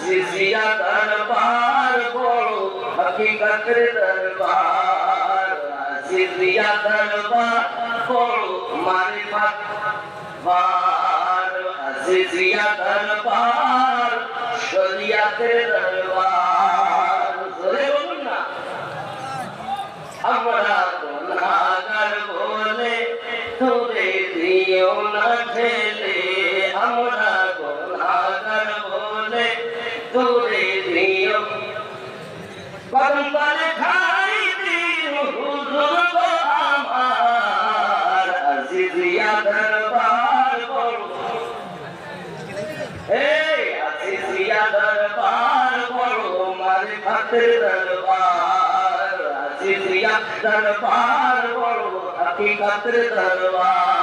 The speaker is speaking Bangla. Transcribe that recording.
জিজিয়া দরবার বড় হকিকতের দরবার জিজিয়া দরবার বড় মারিফাত বার জিজিয়া দরবার শরিয়াতের দরবার জোরে বলুন না আমরা গুনাহগার বলে তোরে দিও না ঠেলে আমরা গুনাহগার বলে তোরে দিও কদম তলে খাই দিন হুজুর গো আমার আজিজিয়া দরবার বড় এই আজিজিয়া দরবার বড় মারিফাতের দরবার আজিজিয়া দরবার বড় হকিকতের দরবার